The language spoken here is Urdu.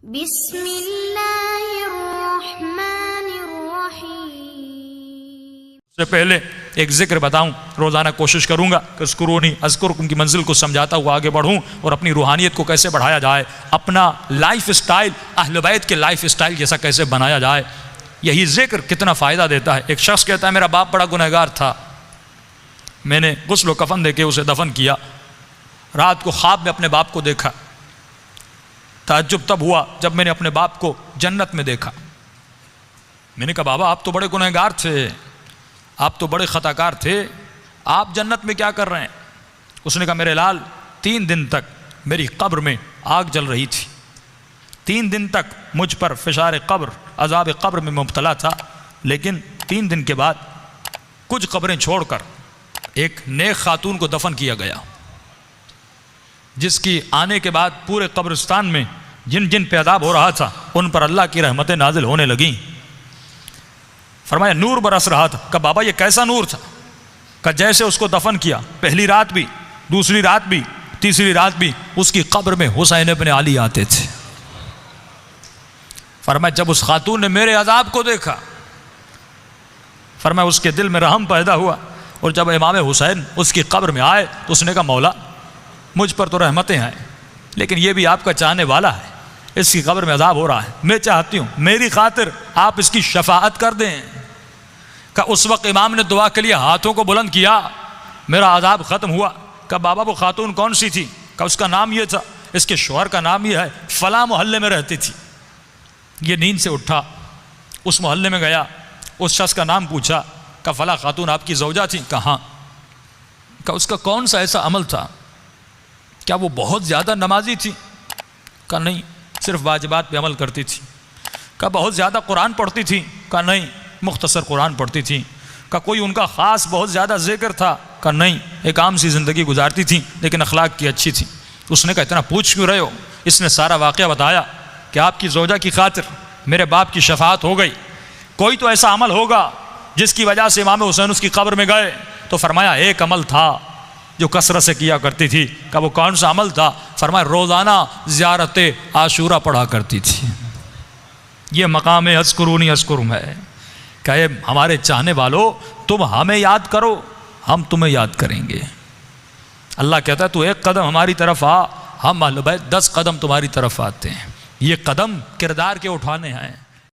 بسم اللہ الرحمن الرحیم۔ سے پہلے ایک ذکر بتاؤں، روزانہ کوشش کروں گا کہ اذکرونی اذکرکم کی منزل کو سمجھاتا ہوا آگے بڑھوں اور اپنی روحانیت کو کیسے بڑھایا جائے، اپنا لائف سٹائل اہل بیت کے لائف سٹائل جیسا کیسے بنایا جائے۔ یہی ذکر کتنا فائدہ دیتا ہے۔ ایک شخص کہتا ہے میرا باپ بڑا گنہگار تھا، میں نے غسل و کفن دے کے اسے دفن کیا، رات کو خواب میں اپنے باپ کو دیکھا، تعجب تب ہوا جب میں نے اپنے باپ کو جنت میں دیکھا۔ میں نے کہا بابا آپ تو بڑے گنہگار تھے، آپ تو بڑے خطا کار تھے، آپ جنت میں کیا کر رہے ہیں؟ اس نے کہا میرے لال 3 دن تک میری قبر میں آگ جل رہی تھی، 3 دن تک مجھ پر فشار قبر عذاب قبر میں مبتلا تھا، لیکن 3 دن کے بعد کچھ قبریں چھوڑ کر ایک نیک خاتون کو دفن کیا گیا، جس کی آنے کے بعد پورے قبرستان میں جن جن پہ عذاب ہو رہا تھا ان پر اللہ کی رحمتیں نازل ہونے لگیں۔ فرمایا نور برس رہا تھا۔ کہا بابا یہ کیسا نور تھا؟ کہ جیسے اس کو دفن کیا پہلی رات بھی، دوسری رات بھی، تیسری رات بھی اس کی قبر میں حسین ابن علی آتے تھے۔ فرمایا جب اس خاتون نے میرے عذاب کو دیکھا، فرمایا اس کے دل میں رحم پیدا ہوا، اور جب امام حسین اس کی قبر میں آئے تو اس نے کہا مولا مجھ پر تو رحمتیں ہیں، لیکن یہ بھی آپ کا چاہنے والا ہے، اس کی قبر میں عذاب ہو رہا ہے، میں چاہتی ہوں میری خاطر آپ اس کی شفاعت کر دیں۔ کہ اس وقت امام نے دعا کے لیے ہاتھوں کو بلند کیا، میرا عذاب ختم ہوا۔ کہ بابا وہ خاتون کون سی تھی؟ کہ اس کا نام یہ تھا، اس کے شوہر کا نام یہ ہے، فلاں محلے میں رہتی تھی۔ یہ نیند سے اٹھا، اس محلے میں گیا، اس شخص کا نام پوچھا، کہ فلاں خاتون آپ کی زوجہ تھی؟ کہ ہاں۔ کہ اس کا کون سا ایسا عمل تھا؟ کیا وہ بہت زیادہ نمازی تھی؟ کہ نہیں، صرف واجبات پہ عمل کرتی تھی۔ کہ بہت زیادہ قرآن پڑھتی تھی؟ کہ نہیں، مختصر قرآن پڑھتی تھی۔ کہ کوئی ان کا خاص بہت زیادہ ذکر تھا؟ کہ نہیں، ایک عام سی زندگی گزارتی تھی لیکن اخلاق کی اچھی تھی۔ اس نے کہا اتنا پوچھ کیوں رہے ہو؟ اس نے سارا واقعہ بتایا کہ آپ کی زوجہ کی خاطر میرے باپ کی شفاعت ہو گئی، کوئی تو ایسا عمل ہوگا جس کی وجہ سے امام حسین اس کی قبر میں گئے۔ تو فرمایا ایک عمل تھا جو کثرت سے کیا کرتی تھی۔ کہ وہ کون سا عمل تھا؟ فرمایا روزانہ زیارت عاشورہ پڑھا کرتی تھی۔ یہ مقام اذکرونی اذکرکم ہے کہ ہمارے چاہنے والوں تم ہمیں یاد کرو، ہم تمہیں یاد کریں گے۔ اللہ کہتا ہے تو 1 قدم ہماری طرف آ، ہم اہل بیت 10 قدم تمہاری طرف آتے ہیں۔ یہ قدم کردار کے اٹھانے ہیں۔